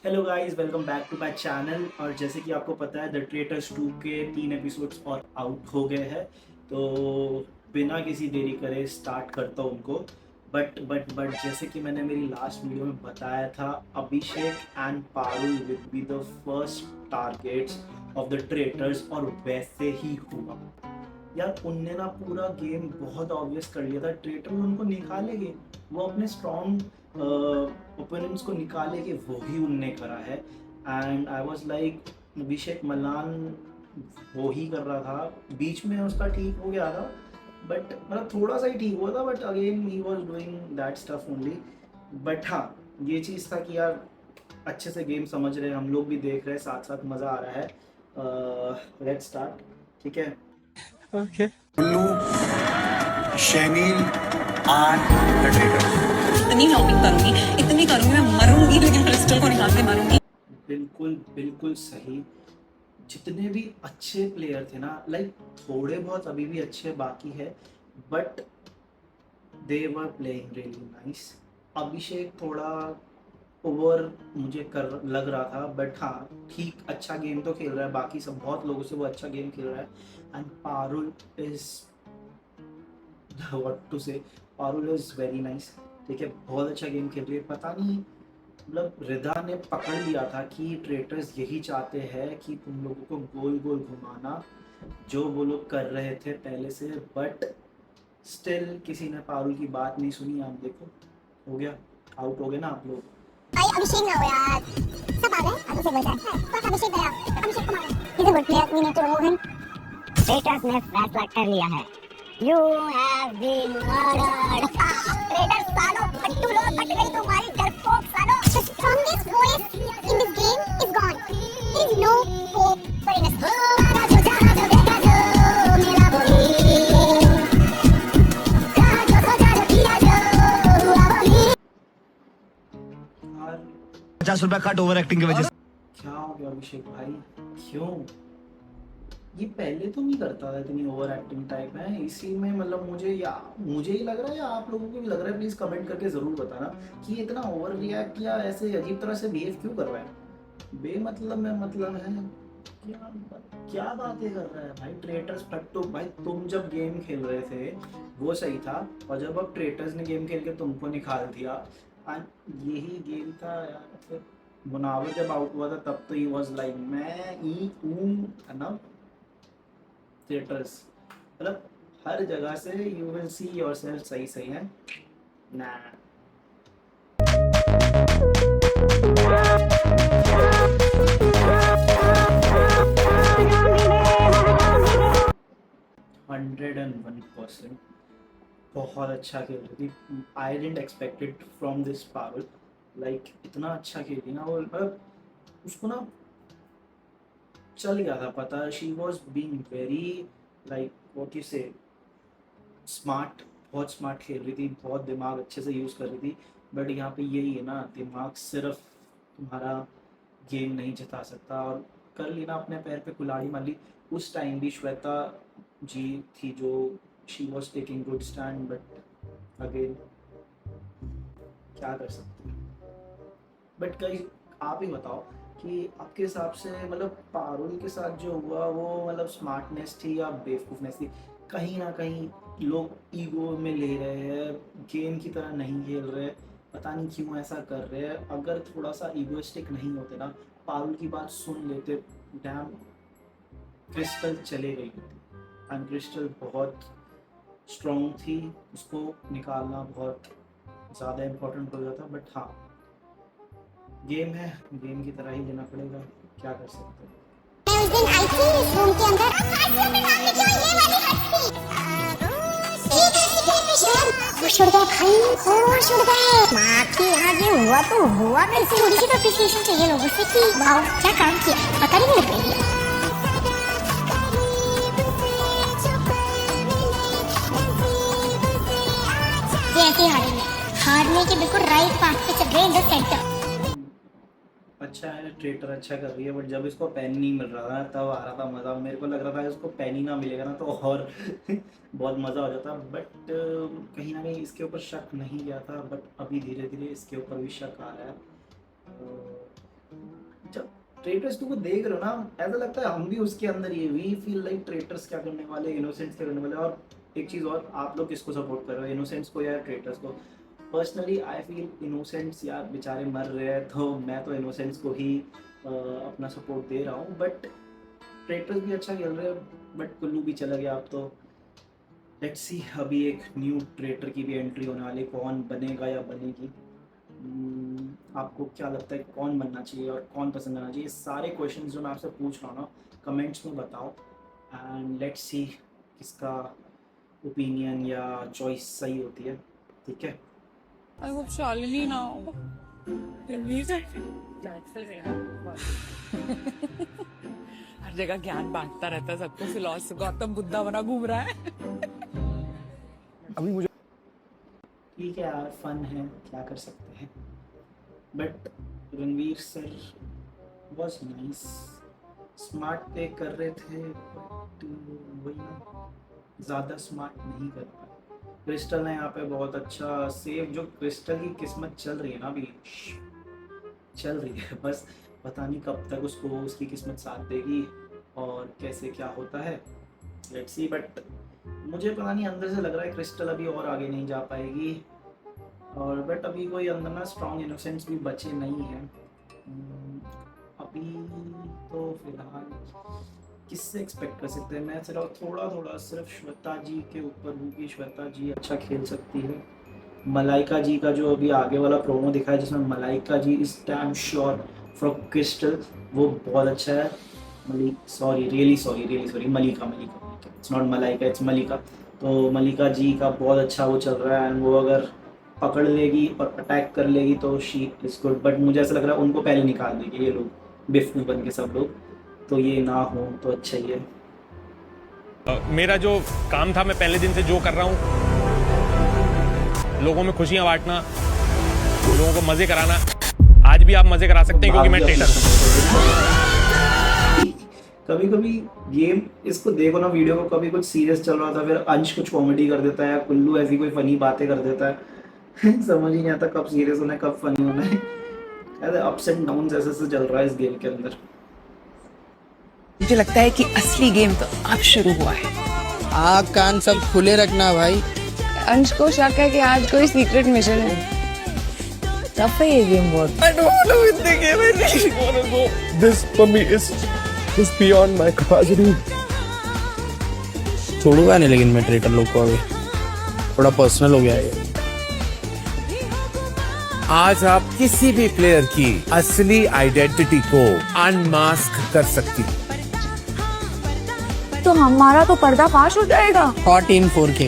Hello guys, welcome back to my channel. और जैसे कि आपको पता है, द ट्रेटर्स 2 के 3 एपिसोड्स और आउट हो गए हैं। तो बिना किसी देरी करे स्टार्ट करता हूँ उनको। बट जैसे कि मैंने मेरी लास्ट वीडियो में बताया था, Abhishek and Parul will be the first targets of the traitors, और वैसे ही हुआ। यार उनने ना पूरा गेम बहुत ऑब्वियस कर लिया था। ट्रेटर उनको निकालेंगे, वो अपने स्ट्रॉन्ग ओपोनेंट्स को निकालेंगे, वो ही उनने करा है। And I was like, Abhishek Malan वो ही कर रहा था। बीच में उसका ठीक हो गया था, बट मतलब थोड़ा सा ही ठीक हुआ था, but again he was doing that stuff only. But हाँ, ये चीज़ था कि यार अच्छे से गेम समझ रहे हैं, हम लोग भी देख रहे हैं, साथ साथ मज़ा आ रहा है। लेट्स स्टार्ट, ठीक है। Okay. उल्लू शैनील आन द ट्रेडर्स। इतनी शॉपिंग करूंगी, इतनी करूंगी, मैं मरूंगी लेकिन क्रिस्टल को निकाल के मारूंगी। बिल्कुल बिल्कुल सही। जितने भी अच्छे प्लेयर थे ना, लाइक थोड़े बहुत अभी भी अच्छे बाकी है, but they were playing really nice. Abhishek थोड़ा ओवर मुझे कर लग रहा था, बट हाँ ठीक, अच्छा गेम तो खेल रहा है, बाकी सब बहुत लोगों से वो अच्छा गेम खेल रहा है। And Parul is what to say, Parul is very nice. ठीक है, बहुत अच्छा गेम खेल रही है। पता नहीं, मतलब रिदा ने पकड़ लिया था कि ट्रेटर्स यही चाहते हैं कि तुम लोगों को गोल गोल घुमाना, जो वो लोग कर रहे थे पहले से। बट स्टिल किसी ने पारुल की बात नहीं सुनी। आप देखो, हो गया, आउट हो गए ना आप लोग। भाई अभिषेक ना हो यार, सब आ गए। अभिषेक बोलता है बस अभिषेक गया, अभिषेक को मारो। Is a good player, we need to remove him. Traitors ने फैसला कर लिया है, you have been murdered. Traitors सालो, फट्टू लोग, फट गई तुम्हारी डरपोक सालो। The strongest voice in this game is gone. There is no hope for इनस। मेरा बोली 50 रुपया कट ओवर एक्टिंग की वजह से। क्या हो गया अभिषेक भाई, क्यों? ये पहले तो नहीं करता था इतनी ओवर एक्टिंग टाइप है इसी में। मतलब मुझे ही लग रहा है, या आप लोगों को भी लग रहा है? प्लीज कमेंट करके जरूर बताना कि ये इतना ओवर रिएक्ट या ऐसे अजीब तरह से बिहेव क्यों कर रहा है। बेमतलब में मतलब है, क्या क्या बातें कर रहा है भाई। ट्रेटर्स फट्टू भाई, तुम जब गेम खेल रहे थे वो सही था, और जब अब ट्रेटर्स ने गेम खेल के तुमको निकाल दिया, एंड यही गेम था यार। फिर मुनावर जब आउट हुआ था तब तो ही वाज लाइक, मैं ई है ना। थिएटर्स मतलब हर जगह से यू विल सी योरसेल्फ सही सही है ना। 101% बहुत अच्छा खेल रही थी। I didn't expect it from this Parul. Like इतना अच्छा खेली ना वो, मतलब उसको ना चल गया था पता। She was being very, like what you से, स्मार्ट। बहुत स्मार्ट खेल रही थी, बहुत दिमाग अच्छे से यूज़ कर रही थी। बट यहाँ पे यही है ना, दिमाग सिर्फ तुम्हारा गेम नहीं जिता सकता। और कर ली ना, अपने पैर पे कुल्हाड़ी मार ली। उस टाइम भी श्वेता जी थी जो she was taking good stand, but again क्या कर सकते हैं। बट कई, आप ही बताओ कि आपके हिसाब से मतलब पारुल के साथ जो हुआ वो मतलब स्मार्टनेस थी या बेवकूफ़नेस थी? कहीं ना कहीं लोग ईगो में ले रहे हैं, गेम की तरह नहीं खेल रहे। पता नहीं क्यों ऐसा कर रहे हैं। अगर थोड़ा सा ईगोइस्टिक नहीं होते ना, पारुल की बात सुन लेते, डैम क्रिस्टल चले गई होती। एंड क्रिस्टल बहुत स्ट्रॉन्ग थी, उसको निकालना बहुत ज़्यादा इम्पोर्टेंट हो जाता। बट हाँ, गेम है, गेम की तरह ही लेना पड़ेगा, क्या कर सकते हैं। मैं उस दिन आई थी इस रूम के अंदर। आईसीयू में काम में क्यों ये वाली हट थी। खुश उड़ गए भाई, खुश उड़ गए। माफी, आज ये हुआ तो हुआ कैसे? थोड़ी सी तो अप्रिसिएशन चाहिए लोगों से कि वाओ क्या काम किया, पता नहीं लग रही है। ये ऐसे हारेंगे, हारने के बिल्कुल राइट पाथ पे चल रहे हैं, इन द सेंटर। अच्छा है, ट्रेटर अच्छा कर रही है, बट जब इसको पेन नहीं मिल रहा था तब आ रहा था मज़ा। मेरे को लग रहा था इसको पेन ही ना मिलेगा ना तो और बहुत मज़ा हो जाता। बट कहीं ना कहीं इसके ऊपर शक नहीं गया था, बट अभी धीरे धीरे इसके ऊपर भी शक आ रहा है। ट्रेटर्स 2 को देख रहे हो ना, ऐसा लगता है हम भी उसके अंदर ही है। वी फील लाइक ट्रेटर्स क्या करने वाले, इनोसेंट्स क्या करने वाले। और एक चीज़ और, आप लोग किसको सपोर्ट कर रहे हो, इनोसेंट्स को या ट्रेटर्स को? पर्सनली आई फील इनोसेंट्स यार बेचारे मर रहे हैं, तो मैं तो इनोसेंट्स को ही अपना सपोर्ट दे रहा हूँ। बट ट्रेटर्स भी अच्छा खेल रहे हैं, बट कुल्लू भी चला गया अब तो। लेट्स सी, अभी एक न्यू ट्रेटर की भी एंट्री होने वाली, कौन बनेगा या बनेगी। आपको क्या लगता है कौन बनना चाहिए और कौन पसंद करना चाहिए? सारे क्वेश्चंस जो मैं आपसे पूछ रहा हूँ ना, कमेंट्स में बताओ, एंड लेट्स सी किसका ओपिनियन या चॉइस सही होती है, ठीक है? I hope Shalini now. हर जगह ज्ञान बांटता रहता है सबको, फिलोसफर गौतम बुद्धा बना घूम रहा है। अभी मुझे ठीक है यार, फन है, क्या कर सकते हैं। But Ranveer sir was nice, smart play कर रहे थे, बट वही ना, ज़्यादा स्मार्ट नहीं कर पाए। क्रिस्टल ने यहाँ पे बहुत अच्छा सेव, जो क्रिस्टल की किस्मत चल रही है ना अभी, चल रही है, बस पता नहीं कब तक उसको उसकी किस्मत साथ देगी और कैसे क्या होता है, लेट्स सी। बट मुझे पता नहीं, अंदर से लग रहा है क्रिस्टल अभी और आगे नहीं जा पाएगी। और बट अभी कोई अंदर ना स्ट्रॉन्ग इनोसेंट्स भी बचे नहीं हैं अभी तो फिलहाल। किससे एक्सपेक्ट कर सकते हैं? मैं सिर्फ थोड़ा सिर्फ श्वेता जी के ऊपर हूँ कि श्वेता जी अच्छा खेल सकती है। मलाइका जी का जो अभी आगे वाला प्रोमो दिखा है, जिसमें Malaika ji is damn sure for Crystal, वो बहुत अच्छा है। Really sorry Malika, it's not Malaika, it's Malika. तो मलिका जी का बहुत अच्छा वो चल रहा है, एंड वो अगर पकड़ लेगी और अटैक कर लेगी तो शी इज गुड। बट मुझे ऐसा लग रहा है उनको पहले निकाल देंगे ये लोग, बेवकूफ़ बन के सब लोग, तो ये ना हो तो अच्छा ही है। मेरा जो काम था, मैं पहले दिन से जो कर रहा हूँ, लोगों में खुशियां बांटना, लोगों को मजे कराना। आज भी आप मजे करा सकते हैं क्योंकि मैं ट्रेटर हूँ। कभी कभी गेम इसको देखो ना, वीडियो को, कभी कुछ सीरियस चल रहा था, फिर अंश कुछ कॉमेडी कर देता है, कुल्लू ऐसी कोई फनी बातें कर देता है समझ ही नहीं आता कब सीरियस होना है कब फनी होना है। ऐसे अप्स एंड डाउन्स ऐसे चल रहा है इस गेम के अंदर। मुझे लगता है कि असली गेम तो अब शुरू हुआ है। आँख कान सब खुले रखना भाई। अंश को शक है कि आज कोई सीक्रेट मिशन है। टफ है ये गेम बहुत। I don't want to win the game. I really want to go. This for me is beyond my capacity. छोड़ूंगा नहीं लेकिन मैं ट्रेटर लोग को अभी, थोड़ा पर्सनल हो गया है। आज आप किसी भी प्लेयर की असली आइडेंटिटी को अनमास्क कर सकती हैं। तो हमारा तो पर्दाफाश हो जाएगा। Hot in 4K।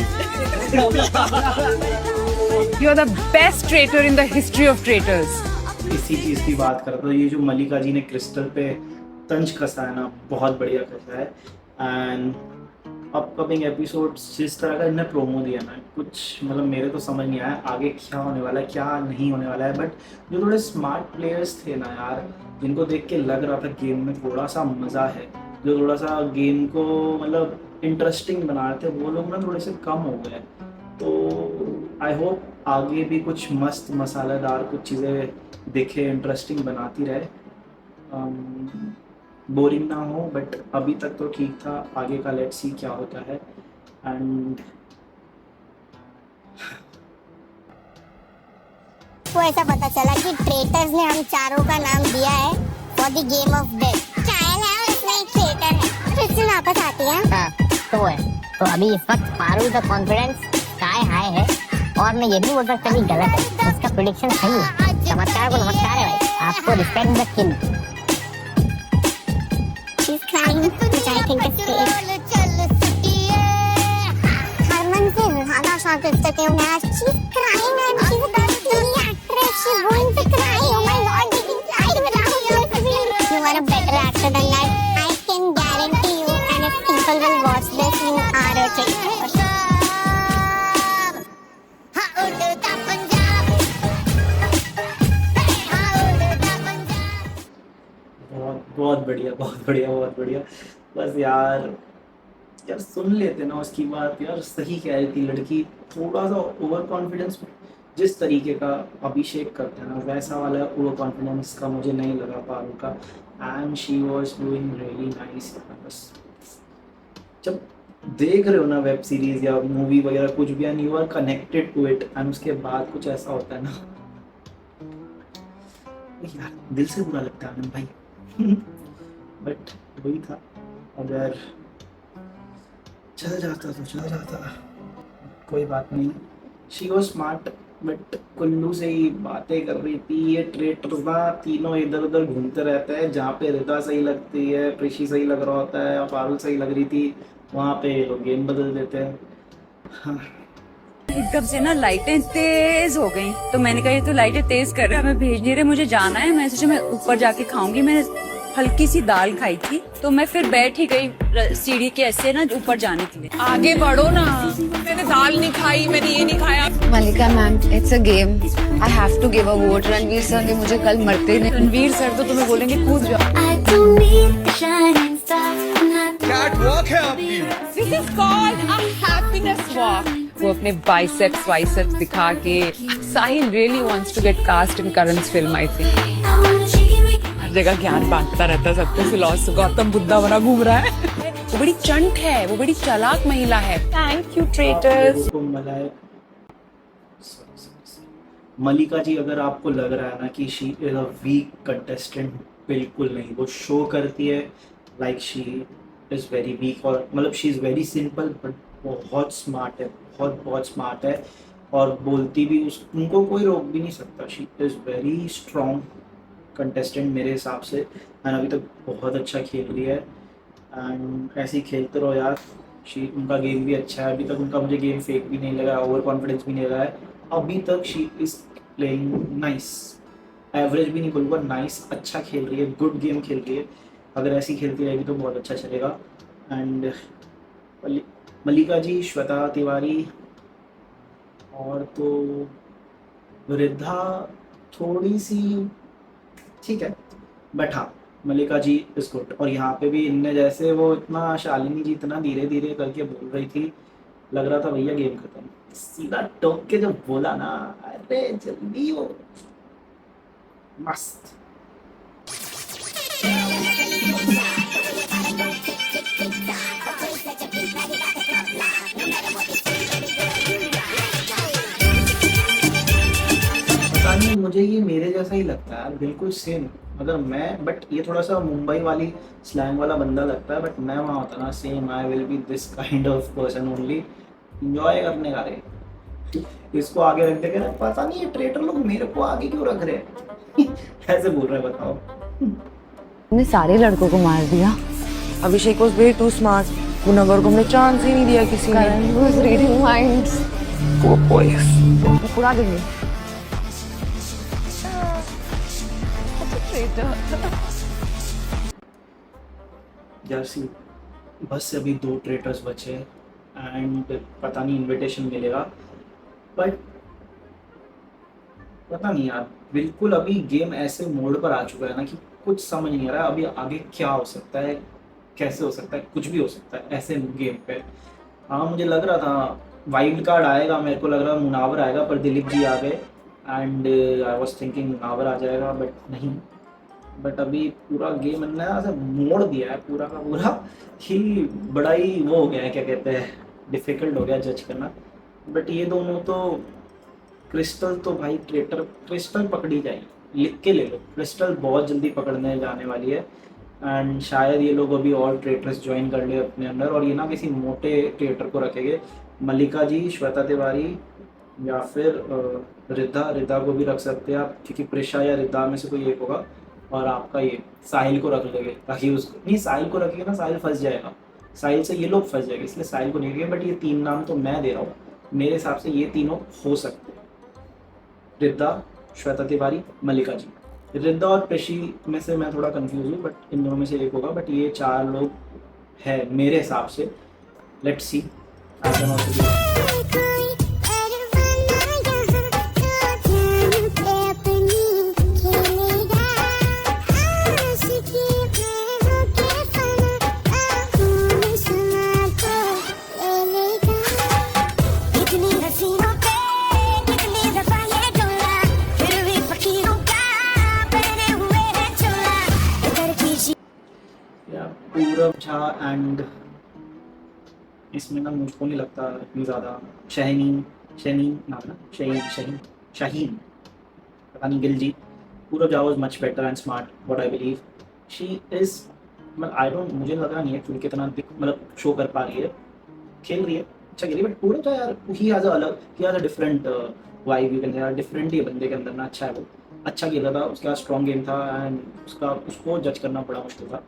You are the best traitor in the history of traitors. इसी चीज़ की बात करता हूँ, ये जो मलिका जी ने क्रिस्टल पे तंज कसा है ना, बहुत बढ़िया कसा है। एंड अपकमिंग एपिसोड जिस तरह का इन्हें प्रोमो दिया ना, कुछ मतलब मेरे तो समझ नहीं आया आगे क्या होने वाला है क्या नहीं होने वाला है। बट जो थोड़े स्मार्ट प्लेयर्स थे ना यार, जिनको देख के लग रहा था गेम में थोड़ा सा मज़ा है, जो थोड़ा सा गेम को मतलब इंटरेस्टिंग बना रहे थे, वो लोग ना थोड़े से कम हो गए। तो आई होप आगे भी कुछ मस्त मसालेदार कुछ चीज़ें दिखे, इंटरेस्टिंग बनाती रहे, बोरिंग ना हो। बट अभी तक तो ठीक था, आगे का लेट्स सी क्या होता है। एंड तो ऐसा पता चला कि ट्रेटर्स ने हम चारों का नाम दिया है for the game of death. Trial है और इसमें एक ट्रेटर है, क्रिस्टल वापस आती है। हाँ, तो है। तो अभी इस वक्त पारुल का कॉन्फिडेंस स्काई हाई है, और मैं ये भी बोल सकता हूँ कि गलत है, उसका प्रेडिक्शन सही है। चमत्कार को नमस्कार है भाई, आपको respect the king. She's crying, which I think is fake. Harman से ज़्यादा शॉकिस्ट थे उन्हें। She's crying and she's a very silly actress. She's going to cry. Oh my God, she cried without your screen. You are a better actor than that. I can guarantee you. And if people will watch this, you are a traitor. बहुत बढ़िया। बस यार सुन लेते ना उसकी बात। यार सही कह रही थी लड़की, थोड़ा सा ओवर कॉन्फिडेंस जिस तरीके का अभिषेक करते हैं ना वैसा वाला वो कॉन्फिडेंस का मुझे नहीं लगा पारुल का, and she was doing really nice. बस जब देख रहे हो ना वेब सीरीज या मूवी वगैरह कुछ भी and you are connected to it and उसके बाद कुछ ऐसा होता है ना यार दिल से बुरा लगता है आनंद भाई। बट वही था, अगर चल जाता तो चल जाता, कोई बात नहीं। She was smart but Kullu से ही बातें कर रही थी। ये ट्रेटर ना तीनों इधर उधर घूमते रहते हैं, जहाँ पे रिता सही लगती है, प्रिशी सही लग रहा होता है, पारुल सही लग रही थी, वहाँ पे लोग गेम बदल देते हैं। हाँ। एकदम से ना लाइटें तेज हो गई, तो मैंने कहा ये तो लाइटें तेज कर रहे हैं, हमें भेज नहीं रहे, मुझे जाना है। मैं सोचा मैं ऊपर जाके खाऊंगी। मैंने हल्की सी दाल खाई थी, तो मैं फिर बैठ ही गई सीढ़ी के ऐसे ना ऊपर जाने के लिए। आगे बढ़ो ना, मैंने दाल नहीं खाई, मैंने ये नहीं खाया। Malika ma'am, it's a game, I have to give a vote. Ranveer sir ने मुझे कल मरते नहीं, रणवीर सर तो तुम्हें बोलेंगे कूद जाओ। कैट वॉक है आपकी। This is called a happiness walk. वो अपने बाइसेप्स वाइसेप्स दिखा के, Sahil really wants to get cast in करण's फिल्म आई थिंक। हर जगह ज्ञान बांटता रहता है सबको, फिलोसफर गौतम बुद्धा बना घूम रहा है। वो बड़ी चंट है, वो बड़ी चालाक महिला है। Thank you traitors. तो मलिका जी, अगर आपको लग रहा है ना कि she is a weak contestant, बिल्कुल नहीं। वो शो करती है like she is very weak, और मतलब she is very simple but बहुत स्मार्ट है, बहुत स्मार्ट है, और बोलती भी उनको कोई रोक भी नहीं सकता। She is very strong contestant मेरे हिसाब से, एंड अभी तक बहुत अच्छा खेल रही है, एंड ऐसे ही खेलते रहो यार। उनका गेम भी अच्छा है, अभी तक उनका मुझे गेम फेक भी नहीं लगा, ओवर कॉन्फिडेंस भी नहीं लगा है अभी तक। She is playing nice, average भी नहीं बोलूँगा, नाइस, अच्छा खेल रही है, गुड गेम खेल रही है। अगर ऐसी खेलती रहेगी तो बहुत अच्छा चलेगा। एंड मलिका जी, श्वेता तिवारी, और तो रिद्धा थोड़ी सी ठीक है, बट हाँ मलिका जी इज गुड। और यहाँ पे भी इनने जैसे वो इतना शालिनी जी इतना धीरे धीरे करके बोल रही थी, लग रहा था भैया गेम खत्म। सीधा टोक के जो बोला ना, अरे जल्दी हो, मस्त। पता नहीं, मुझे ये मेरे जैसा ही लगता है बिल्कुल सेम। अगर मैं, बट ये थोड़ा सा मुंबई वाली स्लैंग वाला बंदा लगता है, बट मैं वहाँ होता ना same, I will be this kind of person only, enjoy करने का रे। इसको आगे रख देगा, पता नहीं ये ट्रेटर लोग मेरे को आगे क्यों रख रहे हैं। ऐसे बोल रहे हैं, बताओ। हमने सारे लड़कों को मार दिया। अभिषेक was way too smart. गुनागर को हमने चांस ही नहीं दिया किसी ने। Karan was reading minds. Poor boys. उड़ा देंगे। यार सी, बस से अभी 2 ट्रेटर्स बचे एंड पता नहीं इनविटेशन मिलेगा, बट पता नहीं यार, बिल्कुल अभी गेम ऐसे मोड पर आ चुका है ना कि कुछ समझ नहीं आ रहा अभी आगे क्या हो सकता है, कैसे हो सकता है, कुछ भी हो सकता है ऐसे गेम पे। हाँ मुझे लग रहा था वाइल्ड कार्ड आएगा, मेरे को लग रहा मुनावर आएगा, पर दिलीप जी आ गए and I was thinking Munawar आ जाएगा, बट नहीं। बट अभी पूरा गेम ने ऐसा मोड़ दिया है पूरा का पूरा कि बड़ा ही वो हो गया है, क्या कहते हैं, डिफिकल्ट हो गया जज करना। बट ये दोनों तो, क्रिस्टल तो भाई ट्रेटर, क्रिस्टल पकड़ी जाएगी, लिख के ले लो, क्रिस्टल बहुत जल्दी पकड़ने जाने वाली है। एंड शायद ये लोग अभी और ट्रेटर्स ज्वाइन कर ले अपने अंदर, और ये ना किसी मोटे ट्रेटर को रखेंगे, मलिका जी, श्वेता तिवारी या फिर रिद्धा को भी रख सकते हैं आप, क्योंकि प्रिशा या रिद्धा में से कोई एक होगा, और आपका ये साहिल को रख लेंगे, ताकि उसको नहीं, साहिल को रखेंगे ना साहिल फंस जाएगा, साहिल से ये लोग फंस जाएंगे, इसलिए साहिल को नहीं रखेंगे। बट ये 3 नाम तो मैं दे रहा हूँ, मेरे हिसाब से ये तीनों हो सकते हैं, रिद्धा, श्वेता तिवारी, मलिका जी। रिद्धा और प्रिशी में से मैं थोड़ा कंफ्यूज हूँ, बट इन दोनों में से एक होगा, बट ये 4 लोग हैं मेरे हिसाब से। Let's see. पूरब झा एंड इसमें ना मुझको नहीं लगता इतनी ज़्यादा शहीन नाम ना शाहीन पता नहीं गिल जी। पूरब Jha was much better and smart what I believe she is मतलब आई डोंट मुझे लगा नहीं है कि कितना मतलब शो कर पा रही है, खेल रही है अच्छा खेल रही है, बट पूरब झा यार he has a different vibe you can यार डिफरेंट ही बंदे के अंदर ना अच्छा है वो अच्छा खेल रहा था उसके पास स्ट्रॉन्ग गेम था एंड उसको जज करना बड़ा मुश्किल था।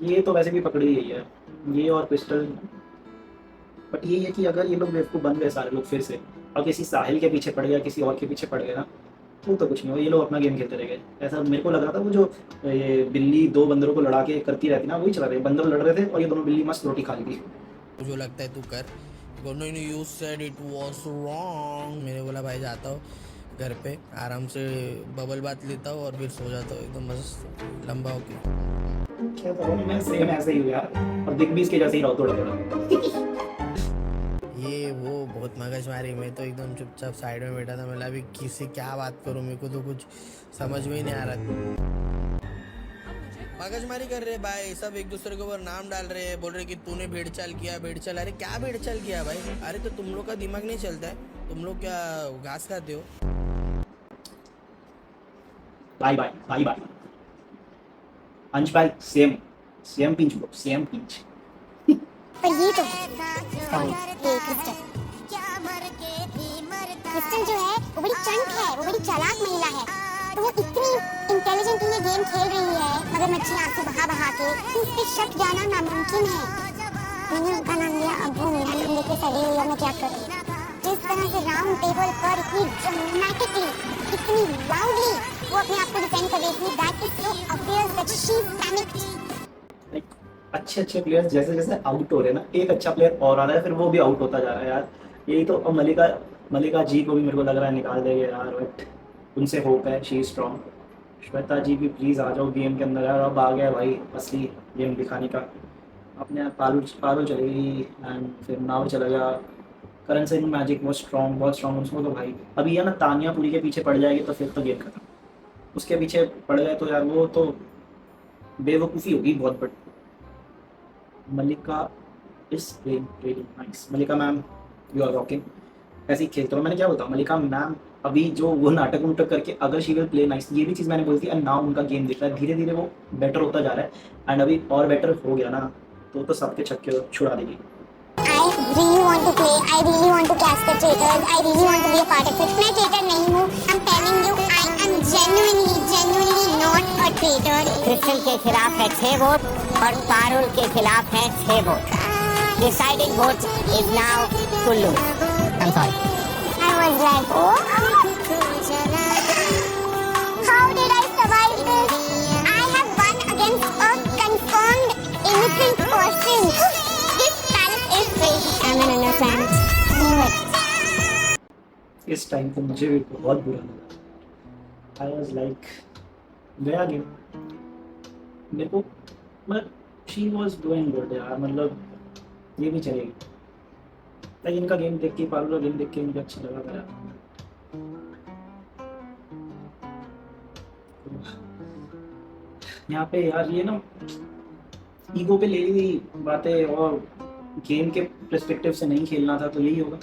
ये तो वैसे भी पकड़ी गई है ये और क्रिस्टल, बट ये है कि अगर ये लोग बेवकूफ़ बन गए सारे लोग फिर से और किसी साहिल के पीछे पड़ गया किसी और के पीछे पड़ गया ना तो कुछ नहीं हो ये लोग अपना गेम खेलते रह गए। ऐसा मेरे को लग रहा था वो जो ये बिल्ली दो बंदरों को लड़ा के करती रहती ना वही चला रहे बंदर लड़ रहे थे और ये दोनों बिल्ली मस्त रोटी खा ली थी। जो लगता है तू कर। You said it was wrong. मैंने बोला भाई जाता हूँ घर पे आराम से बबल बात लेता हूँ और फिर सो जाता हूँ एकदम मस्त लंबा होके। क्या था मैं सेम ऐसे ही हूँ यार और दिख भी इसके जैसे ही रहो थोड़ा थोड़ा। ये वो बहुत मगजमारी मैं तो एकदम चुपचाप साइड में बैठा था। मैं अभी किसी क्या बात करूँ मेरे को तो कुछ समझ में ही नहीं आ रहा। मगजमारी कर रहे भाई सब एक दूसरे के ऊपर नाम डाल रहे हैं बोल रहे कि तूने भेड़चाल किया भेड़चाल। अरे क्या भेड़चाल किया भाई? अरे तो तुम लोग का दिमाग नहीं चलता है? तुम लोग क्या घास खाते हो? बाय बाय बाय बाय अंश भाई same pinch bro same pinch. पर ये तो कौन ये क्रिस्टल जो है वो बड़ी चंट है वो बड़ी चालाक महिला है तो वो इतनी इंटेलिजेंटली ये गेम खेल रही है मगर मच्छी आंसू बहा के कि उस पे शक जाना नामुमकिन है। मैंने उनका नाम लिया अब वो मेरा नाम लेके सड़ी हुई है मैं क्या करूँ। जिस तरह से राउंड टेबल पर इतनी ड्रामेटिकली इतनी लाउडली वो अपने आप को डिफेंड कर रही थी that is so obvious that she is panicked. अच्छे प्लेयर्स जैसे जैसे आउट हो रहे हैं ना एक अच्छा प्लेयर और आ रहा है फिर वो भी आउट होता जा रहा है यार। यही तो अब मलिका जी को भी मेरे को लग रहा है निकाल देंगे यार बट उनसे होप है शी स्ट्रॉन्ग। श्वेता जी भी प्लीज़ आ जाओ गेम के अंदर यार अब आ गया भाई असली गेम दिखाने का। अपने पारुल चलेगी एंड फिर नाव चला गया। करण सिंह मैजिक बहुत स्ट्रॉन्ग उसको तो भाई अभी है ना तानिया पूरी के पीछे पड़ जाएगी तो फिर तो गेम खत्म। उसके पीछे पड़ गए तो यार वो तो बेवकूफ़ी होगी बहुत। But Malika is really nice. Malika ma'am you are rocking ऐसे ही खेलते रहो। मैंने क्या बोलता मलिका मैम अभी जो वो नाटक उटक करके अगर शी विल प्ले नाइस ये भी चीज़ मैंने बोली थी एंड नाउ उनका गेम दिख रहा है धीरे धीरे वो बेटर होता जा रहा है एंड अभी और बेटर हो गया ना तो सबके छक्के छुड़ा देगी। I really want to play. I really want to catch the traitors. I really want to be a part of it. मैं traitor नहीं हूँ. I'm telling you, I am genuinely not a traitor. Crystal के खिलाफ है 6 vote और पारुल के खिलाफ है 6 vote. Deciding vote is now Kullu. I'm sorry. I was like, oh, how did I survive this? I have won against a confirmed innocent person. This palace is crazy. I'm an innocent. Knew it. इस time को मुझे भी बहुत बुरा लगा। I was like गया game मेरे को मतलब शी वॉज डूइंग गुड यार मतलब ये भी चलेगी। तो इनका गेम देख के पारुल का गेम देख के मुझे अच्छा लगा था यार। यहाँ पे यार ये ना ईगो पे ले ली बातें और गेम के पर्सपेक्टिव से नहीं खेलना था तो यही होगा।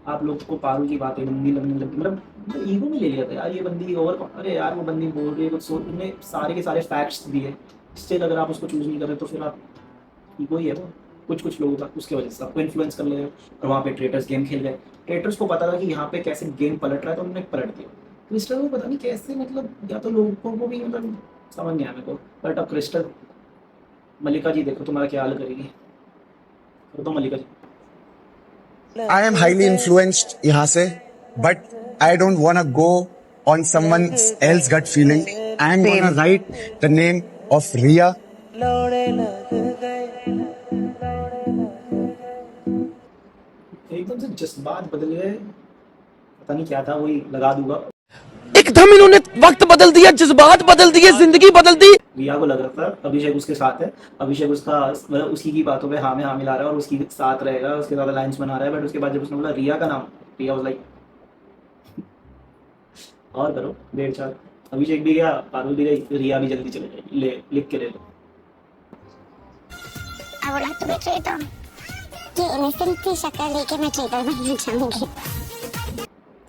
आप लोग को पारुल की बातें गंदी लगने लगी मतलब ईगो में ले लिया था यार ये बंदी ओवर। अरे यार वो बंदी बोल रही है कुछ सोच उन्हें सारे के सारे फैक्ट्स दिए स्टिल अगर आप उसको चूज नहीं कर रहे तो फिर आप ईगो ही है वो कुछ लोगों का उसके वजह से आपको इन्फ्लुएंस कर ले रहे हो। और वहाँ पे ट्रेटर्स गेम खेल गए। ट्रेटर्स को पता था कि यहाँ पे कैसे गेम पलट रहा है तो उन्होंने पलट दिया। क्रिस्टल को पता नहीं कैसे मतलब या तो लोगों को भी मतलब समझ नहीं आया मेरे को। बट अब क्रिस्टल मलिका जी देखो तुम्हारा क्या हाल करेगी कर दो मलिका जी। I am highly influenced यहाँ से, but I don't wanna go on someone else's gut feeling. I'm gonna write the name of Riya. एकदम से जज्बात बदल गए पता नहीं क्या था वही लगा दूंगा। एकदम इन्होंने वक्त बदल दिया जज्बात बदल दिए जिंदगी बदल दी। रिया को लग रहा था अभिषेक उसके साथ है। अभिषेक उसका मतलब उसकी की बातों पे हाँ में हाँ मिला रहा है और उसकी साथ रहेगा उसके साथ अलायंस बना रहा है। बट उसके बाद जब उसने बोला रिया का नाम रिया वाज लाइक और करो 1.5 अभिषेक भी गया पारुल भी गई रिया भी जल्दी चले जाएगी ले लिख के ले लो। बोला तुम्हें ट्रेटर की इनोसेंट की शक्ल लेके मैं ट्रेटर बनना चाहूंगी।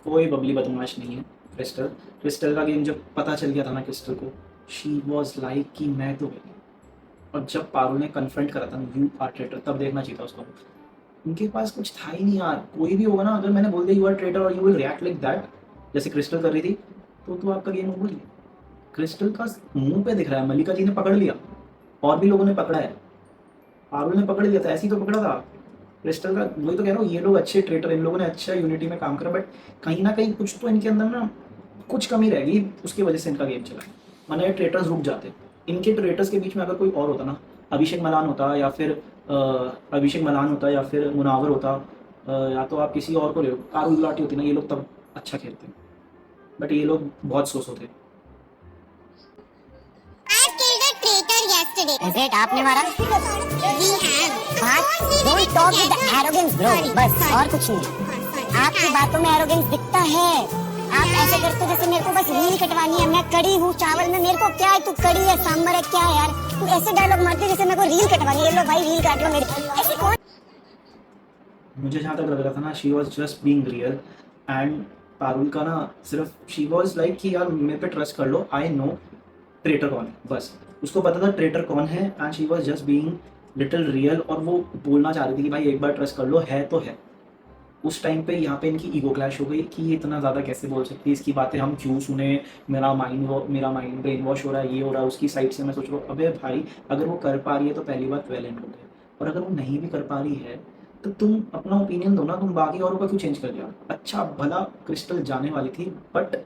कोई बबली बदमाश नहीं है। क्रिस्टल का गेम जब पता चल गया था ना क्रिस्टल को, शी वॉज लाइक कि मैं तो गई। और जब पारुल ने कन्फ्रंट करा था यू आर ट्रेटर, तब देखना चाहिए था उसको। उनके पास कुछ था ही नहीं यार। कोई भी होगा ना, अगर मैंने बोल दिया यू आर ट्रेटर और you will react like that जैसे क्रिस्टल कर रही थी, तो आपका गेम ओवर ही। क्रिस्टल का मुंह पे दिख रहा है, मल्लिका जी ने पकड़ लिया और भी लोगों ने पकड़ा है, पारुल ने पकड़ लिया था, ऐसे ही तो पकड़ा था क्रिस्टल का। वही तो कह रहा हूँ, ये लोग अच्छे ट्रेटर, इन लोगों ने अच्छा यूनिटी में काम करा, बट कहीं ना कहीं कुछ तो इनके अंदर ना कुछ कमी रह गई, उसकी वजह से इनका गेम चला। माना ये ट्रेटर्स रुक जाते, इनके ट्रेटर्स के बीच में अगर कोई और होता ना, अभिषेक मलान होता या फिर मुनावर होता, या तो आप किसी और को ले लो, पारुल गुलाटी होती ना, ये लोग तब अच्छा खेलते। बट ये लोग बहुत सोच होते। Is it आपने मारा? Don't talk with the arrogance bro, बस और कुछ नहीं। आपकी बातों में arrogance दिखता है। आप ऐसे करते जैसे मेरे को बस रील कटवानी है, मैं कड़ी हूँ चावल में, मेरे को क्या है, तू कड़ी है सांबर है, क्या है यार, तू ऐसे डायलॉग मारते जैसे मेरे को रील कटवानी है। लो भाई रील काट लो मेरी, ऐसे कौन? मुझे जहाँ तक लग रहा था ना, she was just being real. And Parul का ना सिर्फ शी वॉज लाइक कि यार मेरे पे ट्रस्ट कर लो, आई नो ट्रेटर कौन है, बस उसको पता था ट्रेटर कौन है। And she was just being little real, और वो बोलना चाह रही थी कि भाई एक बार ट्रस्ट कर लो, है तो है। उस टाइम पे यहाँ पे इनकी ईगो क्लैश हो गई कि ये इतना ज़्यादा कैसे बोल सकती है, इसकी बातें हम क्यों सुने, मेरा माइंड ब्रेन वॉश हो रहा है, ये हो रहा है। उसकी साइड से मैं सोच रहा हूँ अबे भाई, अगर वो कर पा रही है तो पहली बात वेल एंड गुड है, और अगर वो नहीं भी कर पा रही है तो तुम अपना ओपिनियन दो ना, तुम बाकी औरों का क्यों चेंज कर दिया। अच्छा भला क्रिस्टल जाने वाली थी, बट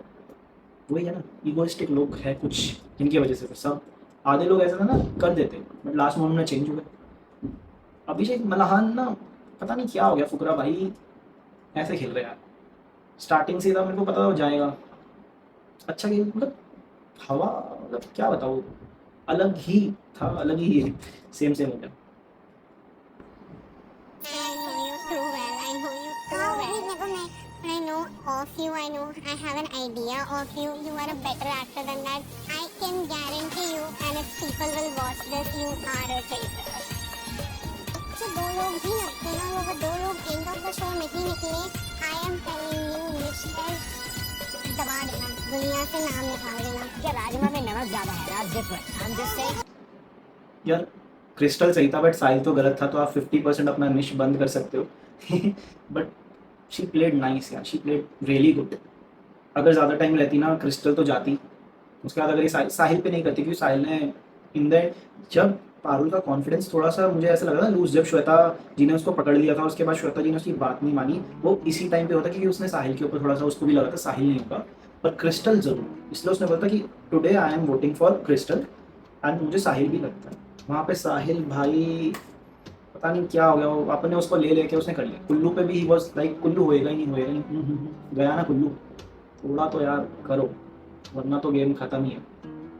वही है ना, ईगोइस्टिक लोग हैं कुछ, जिनकी वजह से सब आधे लोग ऐसा था ना कर देते, बट लास्ट मोमेंट में चेंज हुए। अभिषेक मलान ना पता नहीं क्या हो गया, फुकरा भाई ऐसे खेल रहे यार। स्टार्टिंग से था, मेरे को पता था वो जाएगा, अच्छा गेम, मतलब हवा, मतलब क्या बताऊँ, अलग ही था, अलग ही सेम हो गया। I know of you, I know, I have an idea of you. You are a better actor than that. I can guarantee you, and if people will watch this, you are a traitor. जो दो लोग ही लगते ना, वो दो लोग end of the show नहीं निकले। I am telling you, mister दबा देना, दुनिया से नाम निकाल देना। क्या राजमा में नमक ज्यादा है? That's different. I'm just saying. यार क्रिस्टल सही था, बट साहिल तो गलत था, तो आप 50% अपना निश बंद कर सकते हो। बट शी प्लेड नाइस यार, शी प्लेड रियली गुड। अगर ज़्यादा टाइम रहती ना, क्रिस्टल तो जाती। उसके बाद अगर ये साहिल पे नहीं करती, क्योंकि साहिल ने इन द जब पारुल का कॉन्फिडेंस थोड़ा सा मुझे ऐसा लगा था लूज, जब श्वेता जी ने उसको पकड़ लिया था, उसके बाद श्वेता जी ने उसकी बात नहीं मानी, वो इसी टाइम पे होता क्योंकि उसने साहिल के ऊपर थोड़ा सा, उसको भी लगा था साहिल नहीं होगा पर क्रिस्टल जरूर, इसलिए उसने बोला था कि today I am voting for crystal. And मुझे साहिल भी लगता है वहाँ पे, साहिल भाई पता नहीं क्या हो गया, वो आपने उसको ले लेके उसने कर लिया। कुल्लू पे भी ही वाज लाइक कुल्लू होएगा ही नहीं, गया ना कुल्लू, थोड़ा तो यार करो, वरना तो गेम खत्म ही है।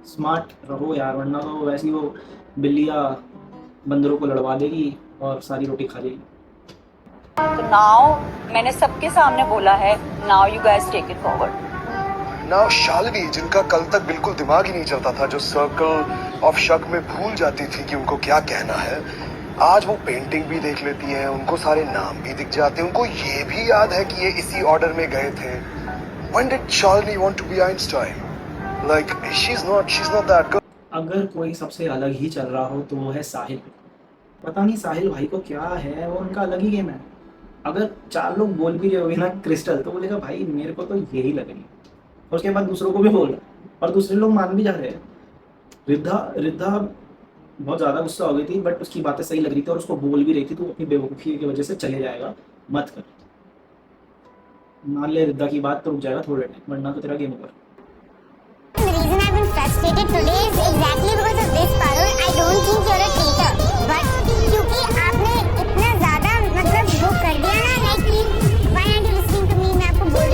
स्मार्ट रहो यार, वरना तो वैसे ही वो बिल्लियाँ बंदरों को लड़वा देगी और सारी रोटी खा लेगी। तो नाउ मैंने सबके सामने बोला है, now you guys take it forward. Now Shalini, जिनका कल तक बिल्कुल दिमाग ही नहीं चलता था, जो सर्कल ऑफ शक में भूल जाती थी कि उनको क्या कहना है, आज वो पेंटिंग भी देख लेती हैं, उनको सारे नाम भी दिख जाते हैं, उनको ये भी याद है कि ये इसी ऑर्डर में गए थे। When did Shalini want to be Einstein? Like she's not that good. अगर कोई सबसे अलग ही चल रहा हो तो वो है साहिल। पता नहीं साहिल भाई को क्या है, वो उनका अलग ही गेम है। अगर 4 लोग बोल भी रहे होंगे ना क्रिस्टल, तो बोलेगा भाई मेरे को तो यही लग रही है, और उसके बाद दूसरों को भी बोल रहा, और दूसरे लोग मान भी जा रहे हैं। रिद्धा बहुत ज़्यादा गुस्सा हो गई थी, बट उसकी बातें सही लग रही थी और उसको बोल भी रही थी, तो अपनी बेवकूफ़ी की वजह से चले जाएगा, मत कर, मान ले रिद्धा की बात तो रुक जाएगा थोड़े टाइम, वरना तो तेरा game over. The reason I've been frustrated today is exactly because of this, Parul. I don't think you're a traitor, but क्योंकि आपने इतना ज़्यादा मतलब वो कर दिया ना, like why aren't you listening to me? मैं आपको बोल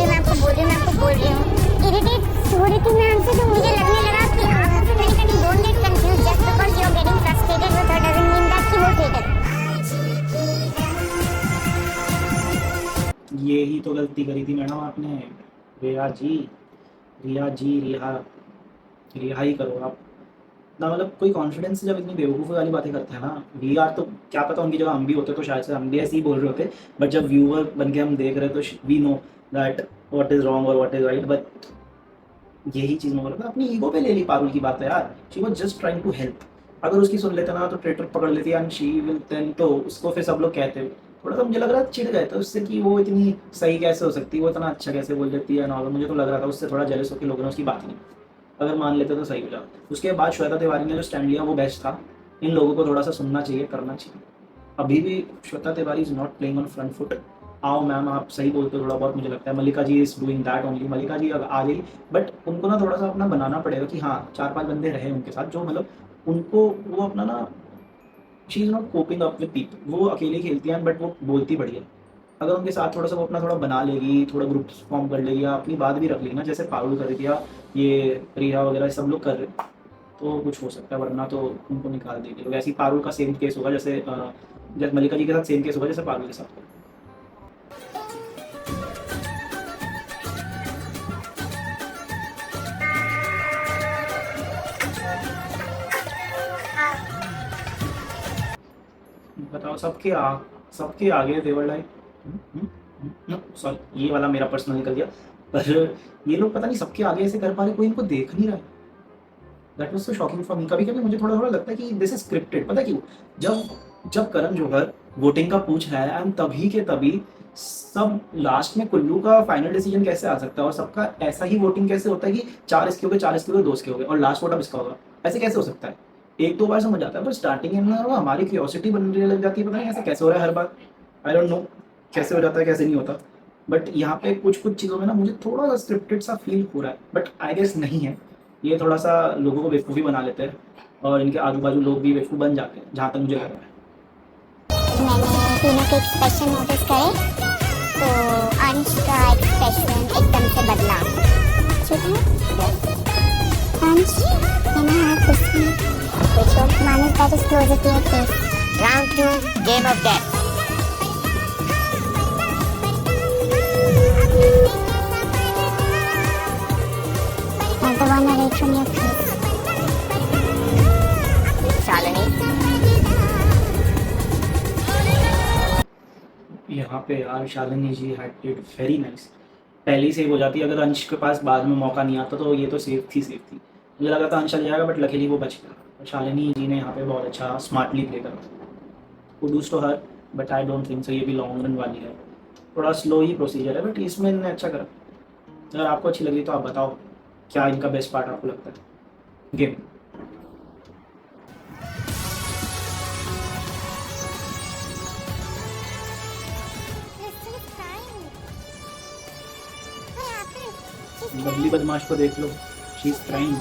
रही हूँ, इरिटेट हो रही थी मैं आपसे, तो मुझे लगने लगा कि आपसे मैंने कहा don't get confused, just because you're getting frustrated with her doesn't mean that कि वो traitor। यही तो गलती करी थी मैडम आपने, रिहा ही करो आप। ना मतलब कोई कॉन्फिडेंस से जब इतनी बेवकूफ़ी वाली बातें करते हैं ना, वी आर तो क्या पता उनकी जगह हम भी होते तो शायद से हम भी ऐसे ही बोल रहे होते, बट जब व्यूअर बन के हम देख रहे हैं तो we know that what is wrong और व्हाट इज़ राइट। बट यही चीज़ मैं बोल रहा था, अपनी ईगो पे ले ली पारुल की बात है यार, she was just trying to help. अगर उसकी सुन लेते ना तो ट्रेटर पकड़ लेती एंड शी विल देन, तो उसको फिर सब लोग कहते थोड़ा सा मुझे लग रहा था चिढ़ गए थे उससे कि वो इतनी सही कैसे हो सकती है, वो इतना अच्छा कैसे बोल देती है नॉर्मल। मुझे तो लग रहा था उससे थोड़ा जेलस होकर लोगों ने उसकी बात नहीं, अगर मान लेते तो सही हो जाता। उसके बाद श्वेता तिवारी ने जो स्टैंड लिया वो बेस्ट था। इन लोगों को थोड़ा सा सुनना चाहिए, करना चाहिए। अभी भी Shweta Tiwari is not playing on front foot. आओ मैम, आप सही बोलते हो थोड़ा बहुत, मुझे लगता है मल्लिका जी इज डूइंग दैट ओनली। मल्लिका जी अगर आ गई, बट उनको ना थोड़ा सा अपना बनाना पड़ेगा कि हाँ 4-5 बंदे रहे उनके साथ जो मतलब उनको वो अपना ना, she is not coping up with people. वो अकेले खेलती हैं बट वो बोलती बढ़िया। अगर उनके साथ थोड़ा सा वो अपना थोड़ा बना लेगी, थोड़ा ग्रुप फॉर्म कर लेगी, या अपनी बात भी रख लेगी ना, जैसे पारुल कर दिया, ये रिया वगैरह सब लोग कर रहे, तो कुछ हो सकता है, वरना तो उनको निकाल देगी। तो वैसे ही पारुल का सेम केस होगा जैसे मल्लिका जी के साथ सेम केस होगा जैसे पारुल के साथ। बताओ, सबके आगे देवर लाइक, सॉरी ये वाला मेरा पर्सनल निकल गया, पर ये लोग पता नहीं सबके आगे ऐसे कर पा रहे, कोई इनको देख नहीं रहा है। That was so shocking for me. कभी कभी मुझे थोड़ा थोड़ा लगता है कि दिस इज स्क्रिप्टेड। पता क्यों? जब करण जौहर वोटिंग का पूछ रहा है एंड तभी के तभी सब लास्ट में कुल्लू का फाइनल डिसीजन कैसे आ सकता है, और सबका ऐसा ही वोटिंग कैसे होता है कि 4 इसके हो गए, 4 इसके हो गए, 2 इसके हो गए, और लास्ट वोट अब इसका होगा। ऐसे कैसे हो सकता है? 1-2 बार समझ आता है, पर स्टार्टिंग में ना हमारी क्यूरियोसिटी बनने लग जाती है, पता नहीं ऐसे कैसे हो रहा है हर बार। आई डोंट नो कैसे हो जाता है, कैसे नहीं होता। बट यहाँ पे कुछ चीज़ों में ना मुझे थोड़ा सा स्क्रिप्टेड सा फील हो रहा है, बट आई गेस नहीं है। ये थोड़ा सा लोगों को बेवकूफ़ी बना लेते हैं, और इनके आजू बाजू लोग भी बेवकूफ़ बन जाते हैं, जहाँ तक मुझे लग रहा है। मैंने तीनों के एक्सप्रेशन नोटिस करे तो अंश का एक्सप्रेशन एकदम से बदला। ठीक है अंश, can I have this one? Which one is that is closer to your face? Round 2, game of death. And the one away from your face. Shalini. यहाँ पे यार शालिनी जी हैड डिड वेरी नाइस। पहले से हो जाती, अगर अंश के पास बाद में मौका नहीं आता तो ये तो सेफ थी। मुझे लगा था अंश चल जाएगा, बट लकीली वो बच गया। शालिनी जी ने यहाँ पे बहुत अच्छा स्मार्टली प्ले करा। Kudos to her, but I don't think so ये भी लॉन्ग रन वाली है। थोड़ा स्लो ही प्रोसीजर है, बट इसमें इन्होंने अच्छा करा। अगर आपको अच्छी लगी तो आप बताओ क्या इनका बेस्ट पार्ट आपको लगता है गेम। बबली बदमाश को देख लो, शी इज क्राइंग।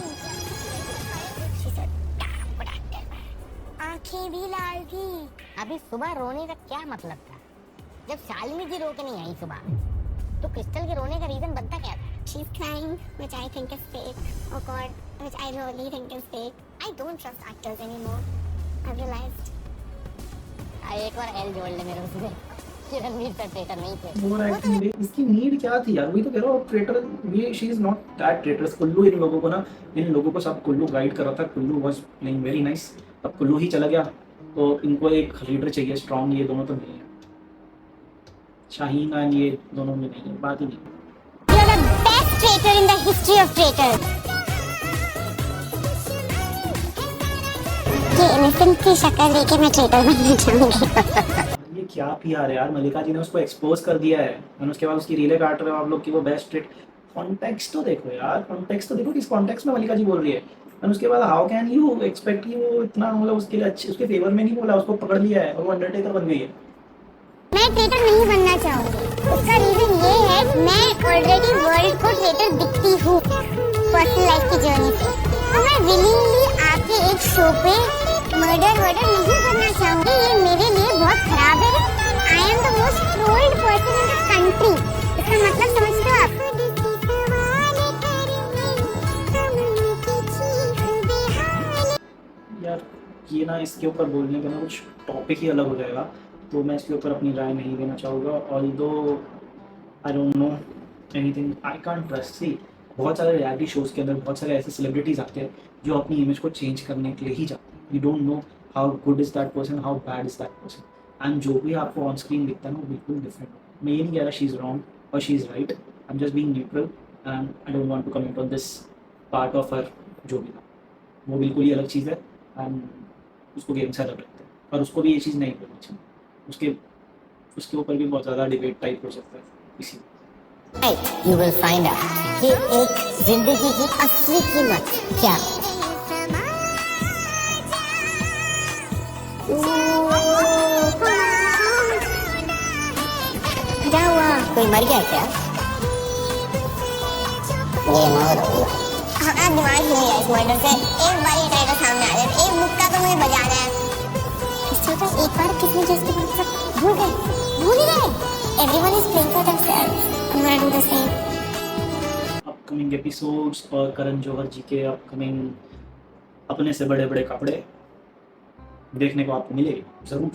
आंखें भी लाल थी। अभी सुबह रोने का क्या मतलब था? जब शालिनी जी रो के नहीं आई सुबह, तो क्रिस्टल के रोने का रीजन बनता क्या था? She's crying, which I think is fake. Oh God, which I really think is fake. I don't trust actors anymore. I've realized. एक बार एल जोड़ ले मेरे उसमें कि रणवीर सर ट्रेटर नहीं थे। ओवर एक्टिंग इसकी नीड क्या थी यार? वही तो कह रहा हूँ, ट्रेटर ये she is not that traitor. Kullu इन लोगों को सब कुल्लू गाइड कर रहा था। Kullu was playing very nice. अब कुल्लू ही चला गया तो इनको एक लीडर चाहिए स्ट्रॉन्ग। ये दोनों तो नहीं है, शाहीन एंड ये दोनों में नहीं है, बात ही नहीं। You're the best traitor in the history of traitors. ये इनसेंट की शक्ल लेके मैं ट्रेटर बनना चाहूंगी। ये क्या पीआर है यार? मल्लिका जी ने उसको एक्सपोज कर दिया है और उसके बाद उसकी रीलें काट रहे हो आप लोग कि वो बेस्ट ट्रेट। कॉन्टेक्स्ट तो देखो यार, कॉन्टेक्स्ट तो देखो, किस कॉन्टेक्स्ट में मल्लिका जी बोल रही है। और उसके बाद हाउ कैन यू एक्सपेक्ट कि वो इतना मतलब उसके लिए अच्छे, उसके फेवर में नहीं बोला, उसको पकड़ लिया है और वो अंडरटेकर बन गई है। मैं ट्रेटर नहीं बनना चाहूंगी। उसका रीजन ये है मैं ऑलरेडी वर्ल्ड को ट्रेटर दिखती हूँ पर्सनल लाइफ की जर्नी से। तो मैं विलिंगली आके एक शो पे मर्डर नहीं करना चाहूंगी। ये मेरे लिए बहुत खराब है। I am the most trolled person in the country. इसका मतलब समझते हो आप? यार ये ना इसके ऊपर बोलने का ना कुछ टॉपिक ही अलग हो जाएगा, तो मैं इसके ऊपर अपनी राय नहीं देना चाहूँगा। Although I don't know anything, I can't trust. See बहुत सारे रियलिटी शोज़ के अंदर बहुत सारे ऐसे सेलिब्रिटीज़ आते हैं जो अपनी इमेज को चेंज करने के लिए ही जाते हैं। You don't know how good is that person, how bad is that person. And जो भी आपको ऑन स्क्रीन दिखता है ना वो बिल्कुल डिफरेंट है। मैं ये नहीं कह रहा शी इज़ रॉन्ग और she is right, I am just being neutral and I don't want to comment on this part of her. जो भी था वो बिल्कुल ही अलग चीज़ है एंड उसको गेम से अलग रखते हैं, और उसको भी ये चीज़ नहीं करनी चाहिए। उसके ऊपर भी बहुत ज़्यादा डिबेट टाइप हो सकता है इसी। You will find out कि एक जिंदगी की असली कीमत क्या है। क्या हुआ, कोई मर गया क्या? ये मौत हुई। हाँ, दिमाग हिल गया इस मर्डर से। एक बार ये ट्रेलर सामने आ जाए, एक मुक्का तो मुझे बजाना है। एक बार कितने जस्ट के बाद सब भूल ही गए। Everyone is playing for themselves. I'm gonna do the same. Upcoming episodes और करण जौहर जी के अपकमिंग अपने से बड़े बड़े कपड़े देखने को आपको मिलेगी जरूर।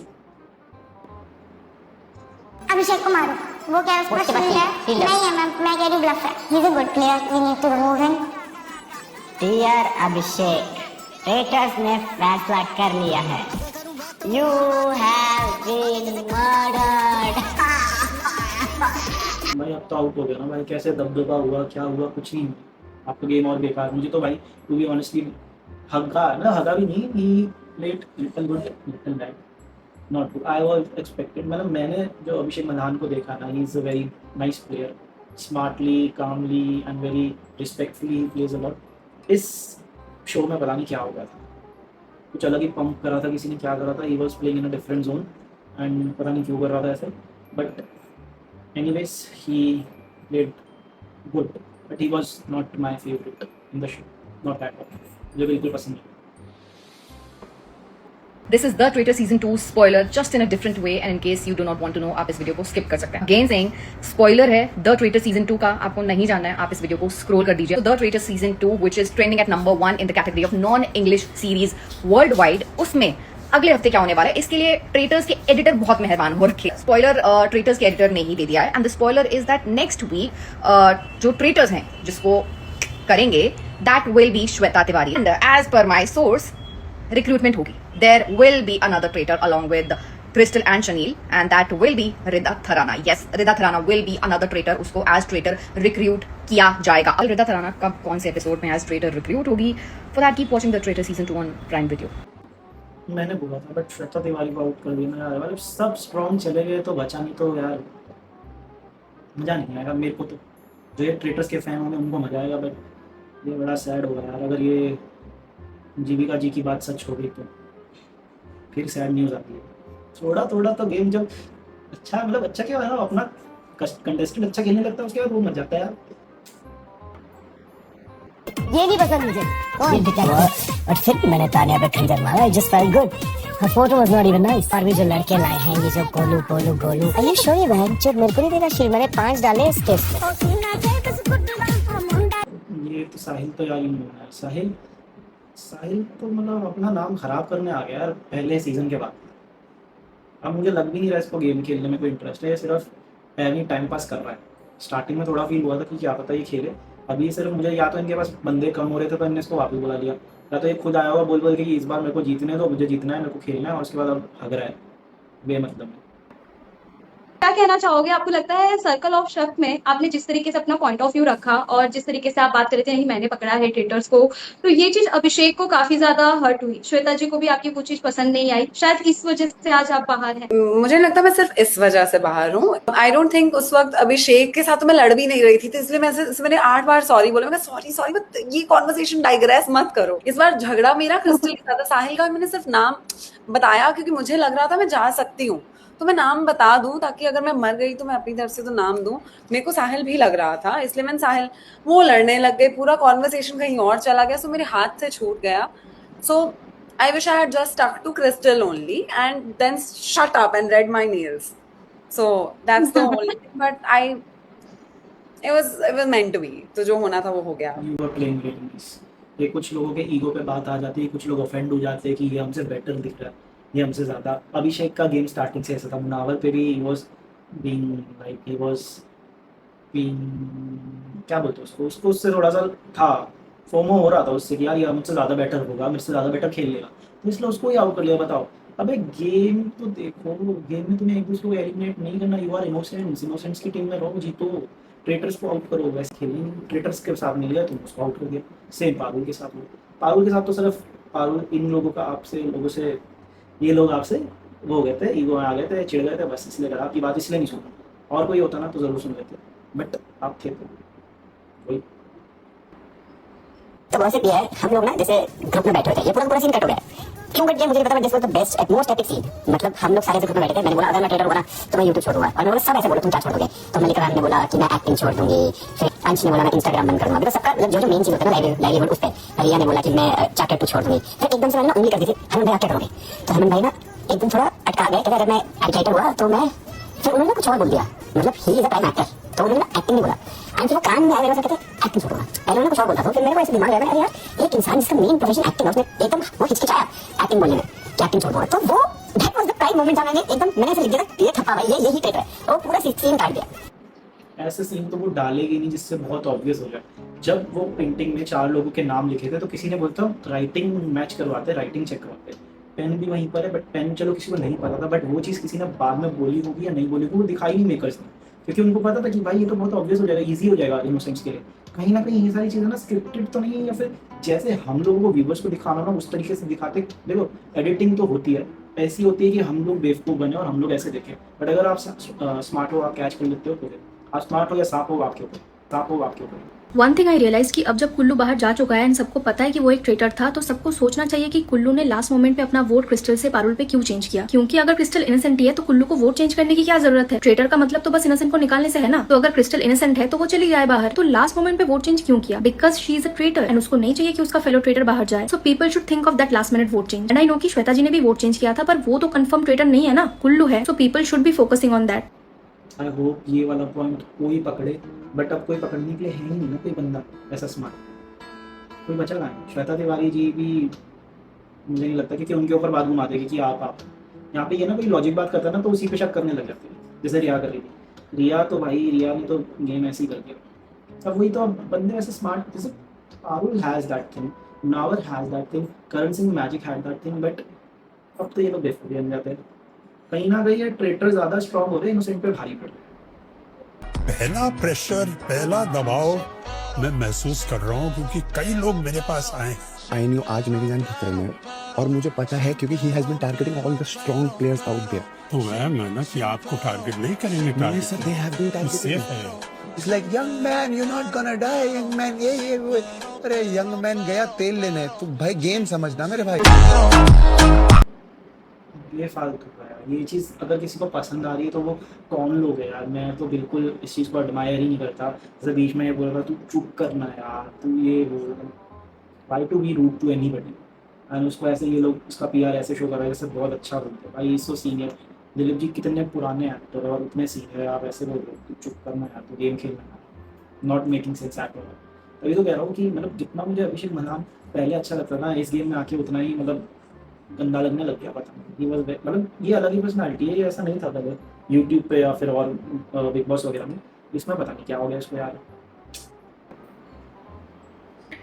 अभिषेक को मारो, वो क्या उसका शील्ड है? नहीं है, मैं कह रही हूँ ब्लफ है। He's a good player. We need to remove him. Dear Abhishek, traitors ने फैसला कर लिया है। You have been murdered. भाई अब तो आउट हो गया ना भाई, कैसे दबदबा हुआ, क्या हुआ, कुछ नहीं। आपका गेम और बेकार। मुझे तो भाई टू बी ऑनेस्टली हगा भी नहीं, he played little good little bad, not good. I was expected, मतलब मैंने जो अभिषेक मल्हान को देखा ना, he is a very nice player, smartly, calmly and very respectfully plays a lot. इस शो में पता नहीं क्या हो गया था, कुछ अलग ही पंप करा था, किसी ने क्या करा था। He was playing in a different zone and पता नहीं क्यों कर रहा था ऐसे। But anyways, he played good, but he was not my favorite in the show, not at all. मुझे बिल्कुल पसंद नहीं। This is The Traitor Season 2 spoiler just in a different way, and in case you do not want to know, आप इस video को skip कर सकते हैं। Again saying, spoiler है The Traitor Season 2 का, आपको नहीं जानना है, आप इस वीडियो को scroll कर दीजिए। The Traitor Season 2, which is trending at number 1 in the category of non-English series worldwide, उसमें अगले हफ्ते क्या होने वाला है, इसके लिए ट्रेटर्स के एडिटर बहुत मेहरबान हो रखे। स्पॉइलर ट्रेटर्स के एडिटर ने ही दे दिया है, and the spoiler is that next week जो ट्रेटर्स हैं जिसको करेंगे, that will be Shweta Tiwari. And as per my source, recruitment होगी, there will be another traitor along with Crystal and Shaneel, and that will be Rida Tharana. Yes, Rida Tharana will be another traitor, उसको as traitor recruit किया जाएगा। अब रिदा थराना कब कौन से एपिसोड में as traitor recruit होगी, for that keep watching the traitor season 2 on prime video. मैंने बोला था, बट श्वेता तिवारी को आउट कर दिया ना यार। मतलब सब स्ट्रॉन्ग चले गए तो बचा नहीं, तो यार मज़ा नहीं आएगा मेरे को। तो जो ये ट्रेटर्स के फैन होंगे उनको मज़ा आएगा, बट ये बड़ा सैड होगा यार अगर ये जीविका जी की बात सच हो गई तो फिर सैड न्यूज़ आती है। थोड़ा तो गेम जब अच्छा, मतलब अच्छा क्या है ना, अपना कंटेस्टेंट अच्छा खेलने लगता है उसके बाद वो मर जाता है यार। ये नहीं पसंद मुझे। और फिर भी मैंने तानिया पे खंजर मारा। I just felt good. Her photo was not even nice. और भी जो लड़के लाए हैं, ये जो गोलू Are you sure ये बहन जो मेरे को नहीं देगा शील, मैंने 5 डाले इस टेस्ट में। ये तो साहिल तो यार नहीं है। साहिल तो मतलब अपना नाम खराब करने आ गया यार पहले सीजन के बाद। अब मुझे लग भी नहीं रहा इसको गेम खेलने में कोई इंटरेस्ट है, ये सिर्फ एवरी टाइम पास कर रहा है। स्टार्टिंग में थोड़ा फील हुआ था कि क्या पता ये खेले, अभी सिर्फ मुझे या तो इनके पास बंदे कम हो रहे थे तो इनने इसको वापस बुला लिया, या तो ये खुद आया हुआ बोल के इस बार मेरे को जीतने दो, मुझे जीतना है, मेरे को खेलना है, और उसके बाद अब हग रहा है बेमतलब में। क्या कहना चाहोगे? आपको लगता है सर्कल ऑफ शक में आपने जिस तरीके से अपना पॉइंट ऑफ व्यू रखा और जिस तरीके से आप बात कर रहे थे नहीं मैंने पकड़ा है ट्रेटर्स को, तो ये चीज अभिषेक को काफी ज्यादा हर्ट हुई। श्वेता जी को भी आपकी कुछ चीज पसंद नहीं आई, शायद इस वजह से आज आप बाहर हैं। मुझे लगता है मैं सिर्फ इस वजह से बाहर हूँ। आई डोंट थिंक उस वक्त अभिषेक के साथ तो मैं लड़ भी नहीं रही थी, तो इसलिए मैंने 8 बार सॉरी बोला। मैं सॉरी बट ये कॉन्वर्सेशन डाइग्रेस मत करो। इस बार झगड़ा मेरा क्रिस्टल के साथ था। साहिल का मैंने सिर्फ नाम बताया क्योंकि मुझे लग रहा था मैं जा सकती हूँ, तो मैं नाम बता दूं ताकि अगर मैं मर गई तो मैं अपनी तरफ से तो नाम दूं। मेरे को साहिल भी लग रहा था, इसलिए मैंने साहिल, वो लड़ने लग गए, पूरा कॉन्वर्सेशन कहीं और चला गया, सो मेरे हाथ से छूट गया। So I wish I had just stuck to Crystal only and then shut up and red my nails. So that's the only thing, but it was meant to be। तो जो होना था वो हो गया। You were playing really nice। ये कुछ लोगों के ईगो पे बात आ जाती है, कुछ लोग ऑफेंड हो जाते हैं कि ये हमसे बेटर दिख रहा है, ये हमसे ज़्यादा। अभिषेक का गेम स्टार्टिंग से ऐसा था, मुनावर पे भी he was being क्या बोलते हैं उसको उससे थोड़ा सा था फोमो हो रहा था उससे कि यार ये मुझसे ज़्यादा बेटर होगा, मेरे से ज़्यादा बेटर खेल लेगा, तो इसलिए उसको ही आउट कर लिया। बताओ, अबे गेम तो देखो, गेम में तुम्हें एक दूसरे को एलिमिनेट नहीं करना, यू आर इनोसेंट्स, इनोसेंट्स की टीम में रहो, जीतो, ट्रेटर्स को आउट करो। वैसे खेलेंगे, ट्रेटर्स के साथ मिल गया तुम उसको आउट कर दिया। सेम पारुल के साथ, पारुल के साथ तो सिर्फ पारुल इन लोगों का आपसे, लोगों से, ये लोग आपसे वो हो गए थे, ईगो में आ गए थे, चिढ़ गए थे, बस इसलिए करा, आपकी बात इसलिए नहीं सुना। और कोई होता ना तो ज़रूर सुन लेते, बट आप थे तो वही। तो वैसे भी है, हम लोग ना जैसे ग्रुप में बैठे थे, ये पूरा सीन कट हो गया। क्यों कट गया मुझे पता, this was the best at most epic scene. मतलब हम लोग सारे ग्रुप में बैठे थे, मैंने बोला अगर मैं ट्रेटर हुआ ना तो मैं यूट्यूब छोड़ दूंगा, और मैं बोला सब ऐसे बोले तुम क्या छोड़ दोगे, तो मलिका मैम ने बोला कि मैं एक्टिंग छोड़ दूंगी, फिर अंश ने बोला मैं इंस्टाग्राम बंद करूंगा, बिकॉज सबका मतलब जो मेन चीज होता है ना लाइवलीहुड, उस पर रिया ने बोला कि मैं चैट छोड़ दूंगी। फिर एकदम से मैंने ना उंगली कर दी थी, हमें भाई क्या करोगे, तो हमें भाई ना एकदम थोड़ा अटका गए कि अगर मैं एक्टर हुआ तो मैं, फिर उन्होंने कुछ और बोल दिया, मतलब he is a prime actor, तो उन्होंने एक्टिंग नहीं बोला, एंड फिर वो कान में आ गया, कहते एक्टिंग छोड़ूंगा, पहले उन्होंने कुछ और बोला था, फिर मेरे को ऐसे दिमाग आ गया यार एक इंसान जिसका मेन प्रोफेशन एक्टिंग है, उसने एकदम वो हिचकिचाया एक्टिंग बोलने में कि एक्टिंग छोड़ दूंगा, तो वो that was the prime moment था, मैंने एकदम मैंने ऐसे लिख दिया था ये थप्पा भाई ये यही ट्रेटर है, और पूरा सीन काट दिया। ऐसे सीन तो वो डालेगी नहीं जिससे बहुत ऑब्वियस हो जाए। जब वो पेंटिंग में 4 लोगों के नाम लिखे थे तो किसी ने बोलता राइटिंग मैच करवाते, राइटिंग चेक करवाते, पेन भी वहीं पर है, बट पेन चलो किसी को नहीं पता था, बट वो चीज़ किसी ने बाद में बोली होगी या नहीं बोली होगी, वो दिखाई नहीं मेकर्स ने, क्योंकि उनको पता था कि भाई ये तो बहुत ऑब्वियस हो जाएगा, ईजी हो जाएगा इनोसेंट्स के लिए। कहीं ना कहीं ये सारी चीज़ें ना स्क्रिप्टेड तो नहीं है, या फिर जैसे हम लोगों को व्यूवर्स को दिखाना ना उस तरीके से दिखाते। देखो एडिटिंग तो होती है, ऐसी होती है कि हम लोग बेवकूफ़ बने और हम लोग ऐसे देखें, बट अगर आप स्मार्ट हो, आप कैच कर लेते हो, तो आप स्मार्ट हो या सांप हो आपके ऊपर, सांप हो आपके ऊपर। वन थिंग आई रियलाइज कि अब जब कुल्लू बाहर जा चुका है एंड सबको पता है कि वो एक ट्रेटर था, तो सबको सोचना चाहिए कि कुल्लू ने लास्ट मोमेंट पे अपना वोट क्रिस्टल से पारुल पे क्यों चेंज किया, क्योंकि अगर क्रिस्टल इनोसेंट ही है तो कुल्लू को वोट चेंज करने की क्या जरूरत है। ट्रेटर का मतलब तो बस इनोसेंट को निकालने से है ना, तो अगर क्रिस्टल इनोसेंट है तो वो चली जाए बाहर, तो लास्ट मोमेंट पे वोट चेंज क्यों किया, because she is a traitor and उसको नहीं चाहिए कि उसका फेलो ट्रेटर बाहर जाए। So people should think of that last minute vote change. And I know कि श्वेता जी ने भी वोट चेंज किया था, पर वो तो कंफर्म ट्रेटर नहीं है ना, कुल्लू है, so people should be focusing on that. I hope ये वाला पॉइंट कोई पकड़े, बट अब कोई पकड़ने के लिए है ही नहीं ना कोई बंदा ऐसा स्मार्ट, कोई बचा नहीं। श्वेता तिवारी जी भी मुझे नहीं लगता, क्योंकि उनके ऊपर बात घुमा देगी कि आप यहाँ पे ये ना कोई लॉजिक बात करता है ना तो उसी पे शक करने लग जाते हैं, जैसे रिया कर रही थी। रिया तो भाई रिया ने तो गेम ऐसे ही कर दिया। अब वही तो, अब बंदे ऐसे स्मार्ट, जैसे पारुल हैज़ दैट थिंग, नावर has that thing, Karan Singh magic had that thing, but अब तो ये लोग बेवकूफ़ बन जाते हैं। कहीं ना कहीं ये ट्रेटर ज़्यादा स्ट्रॉन्ग हो रहे हैं, इनोसेंट पे भारी पड़ रहे। पहला प्रेशर, पहला दबाव मैं महसूस कर रहा हूँ, क्योंकि कई लोग मेरे पास आए। आई न्यू आज मेरी जान खतरे में, और मुझे पता है क्योंकि he has been targeting all the strong players out there. तो मैं माना कि आपको टारगेट नहीं करेंगे, नहीं sir, they have been targeting. Safe है। It's like young man you not gonna die, young man ये वो। अरे यंग मैन गया तेल लेने, तू भाई गेम समझना मेरे भाई। ये फालतू का यार, ये चीज़ अगर किसी को पसंद आ रही है तो वो कौन लोग है यार। मैं तो बिल्कुल इस चीज़ को एडमायर ही नहीं करता। जैसे बीच में ये बोल रहा तू चुप करना यार, तू ये बोल, why to be rude to anybody. And उसको ऐसे ये लोग उसका पीआर ऐसे शो कर रहे हैं जैसे बहुत अच्छा बोलते हैं। भाई सो सीनियर, दिलीप जी कितने पुराने एक्टर और उतने सीनियर, आप ऐसे बोल रहे हो तू चुप करना यार, तू गेम खेलना यार, not making sense at all. तभी तो कह रहा हूँ कि मतलब जितना मुझे अभिषेक मल्हान पहले अच्छा लगता था, इस गेम में आके उतना ही मतलब गंदा लगने लग गया। पता नहीं, मतलब ये अलग ही पर्सनैलिटी है, ये ऐसा नहीं था पहले यूट्यूब पे या फिर और बिग बॉस वगैरह में। इसमें पता नहीं क्या हो गया इसको यार।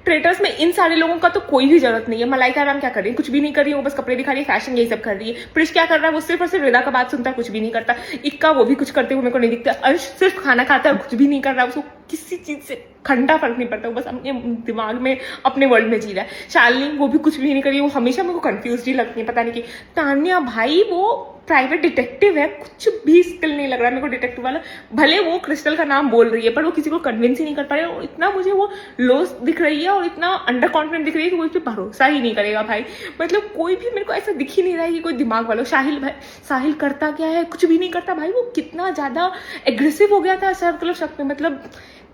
ट्रेटर्स में इन सारे लोगों का तो कोई भी जरूरत नहीं है। मलाइका मैम क्या कर रही है, कुछ भी नहीं कर रही है, वो बस कपड़े दिखा रही है, फैशन यही सब कर रही है। प्रिश क्या कर रहा है, वो सिर्फ और सिर्फ रिदा का बात सुनता है, कुछ भी नहीं करता। इक्का वो भी कुछ करते हुए मेरे को नहीं दिखता। अंश सिर्फ खाना खाता है और कुछ भी नहीं कर रहा, उसको किसी चीज से घंटा फर्क नहीं पड़ता, वो बस अपने दिमाग में अपने वर्ल्ड में जी रहा है। शालिनी वो भी कुछ भी नहीं करी, वो हमेशा मेरे को कंफ्यूज ही लगती है, पता नहीं कि। तान्या भाई वो प्राइवेट डिटेक्टिव है, कुछ भी स्किल नहीं लग रहा मेरे को डिटेक्टिव वाला। भले वो क्रिस्टल का नाम बोल रही है पर वो किसी को कन्विंस ही नहीं कर पा रही है। इतना मुझे वो लो दिख रही है और इतना अंडर कॉन्फिडेंट दिख रही है कि वो इस पर भरोसा ही नहीं करेगा भाई। मतलब कोई भी मेरे को ऐसा दिख ही नहीं रहा है कि कोई दिमाग वाला। साहिल भाई, साहिल करता क्या है, कुछ भी नहीं करता भाई। वो कितना ज्यादा एग्रेसिव हो गया था सर्कल ऑफ शक में, मतलब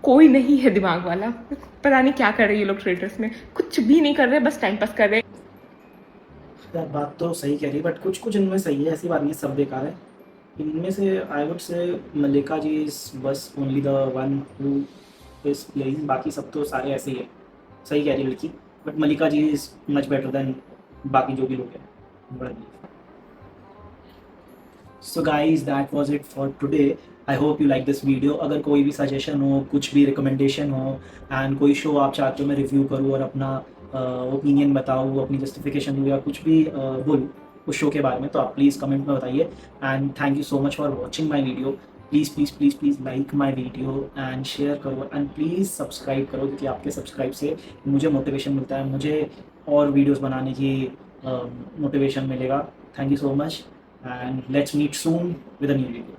कोई नहीं है दिमाग वाला। पता नहीं क्या कर रहे हैं ये लोग ट्रेडर्स में, कुछ भी नहीं कर रहे, बस टाइम पास कर रहे हैं। यार बात तो सही कह रही है, बट कुछ कुछ इनमें सही है, ऐसी बात नहीं सब बेकार है। इनमें से I would say Malika ji is बस only the one who is playing, बाकी सब तो सारे ऐसे ही है। सही कह रही है लड़की, but Malika ji is much better than बाकी जो भी लोग हैं। So guys, that was it for today. I hope you like this video. अगर कोई भी सजेशन हो, कुछ भी रिकमेंडेशन हो एंड कोई शो आप चाहते हो मैं रिव्यू करूँ और अपना ओपिनियन बताऊँ, अपनी जस्टिफिकेशन दूँ या कुछ भी बोलूँ उस शो के बारे में, तो आप प्लीज़ कमेंट में बताइए. And thank you so much for watching my video. Please like my video and share करो एंड प्लीज़ सब्सक्राइब करो, क्योंकि आपके सब्सक्राइब से मुझे मोटिवेशन मिलता है, मुझे और वीडियोस बनाने की मोटिवेशन मिलेगा. Thank you so much and let's meet soon with a new video.